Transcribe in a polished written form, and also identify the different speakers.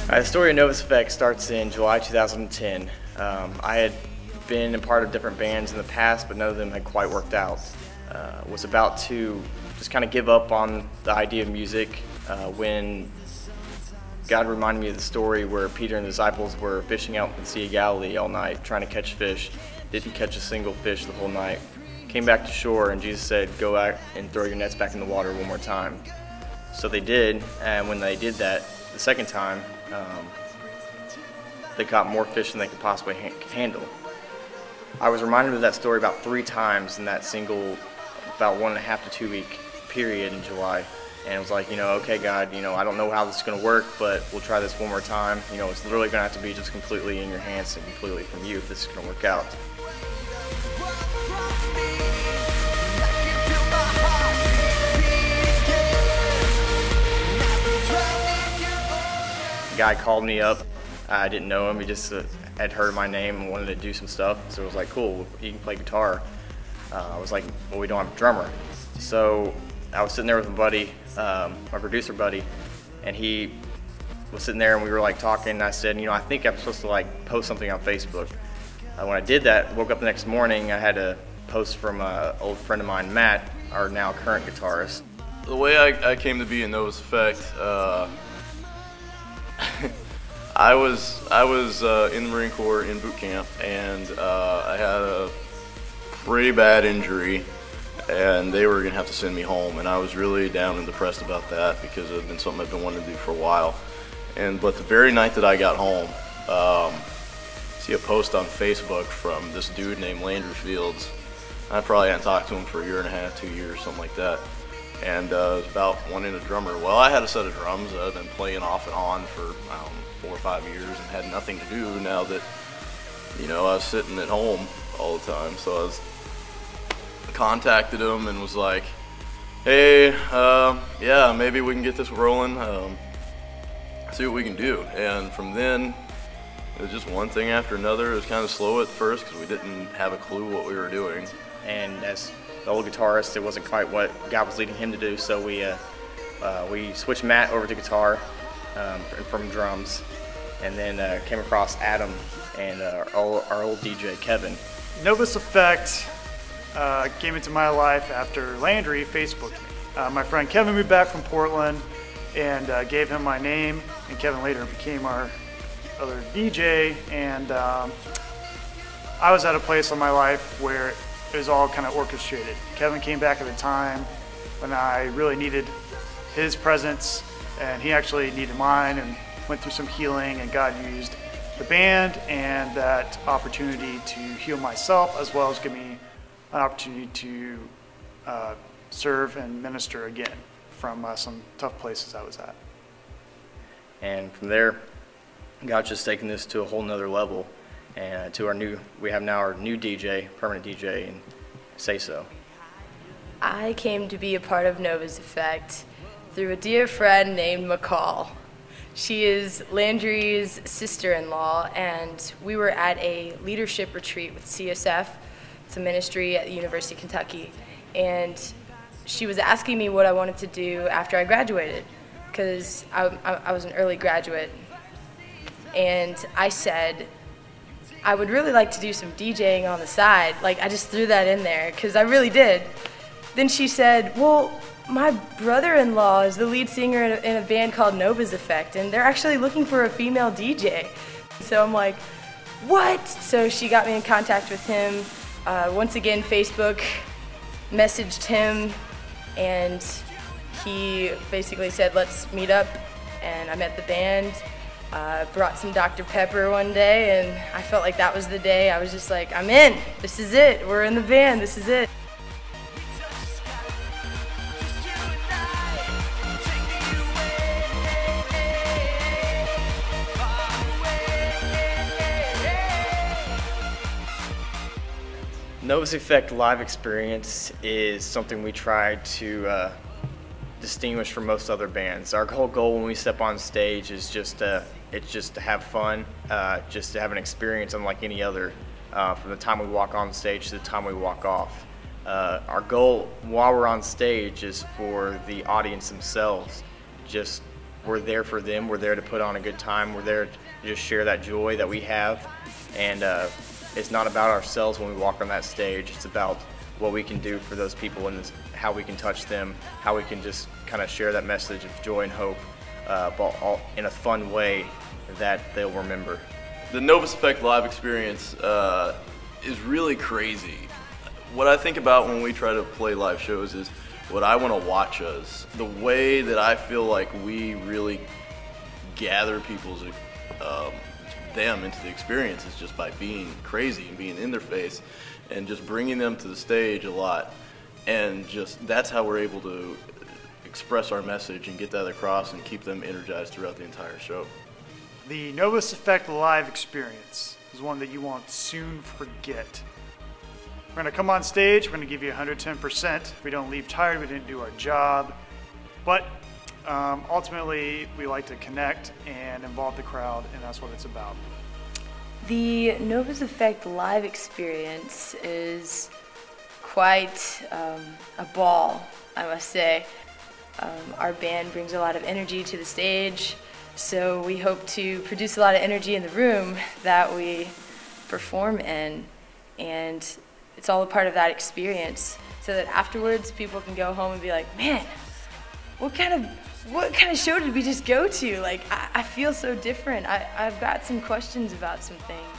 Speaker 1: The story of Lawless Effect starts in July 2010. I had been a part of different bands in the past, but none of them had quite worked out. Was about to just kind of give up on the idea of music when God reminded me of the story where Peter and the disciples were fishing out in the Sea of Galilee all night trying to catch fish. Didn't catch a single fish the whole night. Came back to shore and Jesus said, "Go out and throw your nets back in the water one more time." So they did, and when they did that the second time, they caught more fish than they could possibly handle. I was reminded of that story about 3 times in that single, about 1.5 to 2 week period in July. And it was like, okay, God, I don't know how this is going to work, but we'll try this one more time. It's literally going to have to be just completely in your hands and completely from you if this is going to work out. The guy called me up. I didn't know him. He just had heard my name and wanted to do some stuff. So it was like, cool, he can play guitar. I was like, well, we don't have a drummer. So I was sitting there with my buddy, my producer buddy, and he was sitting there and we were like talking, and I said, I think I'm supposed to like post something on Facebook. When I did that, woke up the next morning, I had a post from an old friend of mine, Matt, our now current guitarist.
Speaker 2: The way I came to be in Lawless Effect, I was in the Marine Corps in boot camp, and I had a pretty bad injury, and they were gonna have to send me home, and I was really down and depressed about that because it had been something I've been wanting to do for a while. But the very night that I got home, see a post on Facebook from this dude named Landry Fields. I probably hadn't talked to him for 1.5 to 2 years, something like that. And it was about wanting a drummer. Well, I had a set of drums that I've been playing off and on for, I don't know, 4 or 5 years and had nothing to do now that, I was sitting at home all the time. So I contacted him and was like, hey, yeah, maybe we can get this rolling, see what we can do. And from then, it was just one thing after another. It was kind of slow at first because we didn't have a clue what we were doing.
Speaker 1: And as the old guitarist, it wasn't quite what God was leading him to do, so we switched Matt over to guitar from drums, and then came across Adam and our old DJ, Kevin.
Speaker 3: Lawless Effect came into my life after Landry Facebooked me. My friend Kevin moved back from Portland and gave him my name, and Kevin later became our other DJ, and I was at a place in my life where it was all kind of orchestrated. Kevin came back at a time when I really needed his presence, and he actually needed mine, and went through some healing, and God used the band and that opportunity to heal myself, as well as give me an opportunity to serve and minister again from some tough places I was at.
Speaker 1: And from there, God's just taken this to a whole nother level, and we have now our new DJ, permanent DJ, and Say So.
Speaker 4: I came to be a part of Lawless Effect through a dear friend named McCall. She is Landry's sister-in-law, and we were at a leadership retreat with CSF. It's a ministry at the University of Kentucky, and she was asking me what I wanted to do after I graduated, because I was an early graduate. And I said, I would really like to do some DJing on the side. Like, I just threw that in there, because I really did. Then she said, well, my brother-in-law is the lead singer in a band called Lawless Effect, and they're actually looking for a female DJ. So I'm like, what? So she got me in contact with him. Once again, Facebook, messaged him, and he basically said, let's meet up. And I met the band. Brought some Dr. Pepper one day, and I felt like that was the day. I was just like, I'm in. This is it. We're in the band. This is it.
Speaker 1: Lawless Effect live experience is something we try to distinguish from most other bands. Our whole goal when we step on stage is just to have fun, just to have an experience unlike any other, from the time we walk on stage to the time we walk off. Our goal while we're on stage is for the audience themselves just we're there for them. We're there to put on a good time. We're there to just share that joy that we have. And it's not about ourselves when we walk on that stage. It's about what we can do for those people and how we can touch them, how we can just kind of share that message of joy and hope, but all in a fun way that they'll remember.
Speaker 2: The Novus Effect live experience is really crazy. What I think about when we try to play live shows is what I want to watch us. The way that I feel like we really gather people's them into the experience is just by being crazy and being in their face and just bringing them to the stage a lot. And just that's how we're able to express our message and get that across and keep them energized throughout the entire show.
Speaker 3: The Novus Effect live experience is one that you won't soon forget. We're going to come on stage, we're going to give you 110%. If we don't leave tired, we didn't do our job. But ultimately, we like to connect and involve the crowd, and that's what it's about.
Speaker 4: The Novus Effect live experience is quite a ball, I must say. Our band brings a lot of energy to the stage, so we hope to produce a lot of energy in the room that we perform in, and it's all a part of that experience, so that afterwards people can go home and be like, man, what kind of show did we just go to? Like, I feel so different. I've got some questions about some things.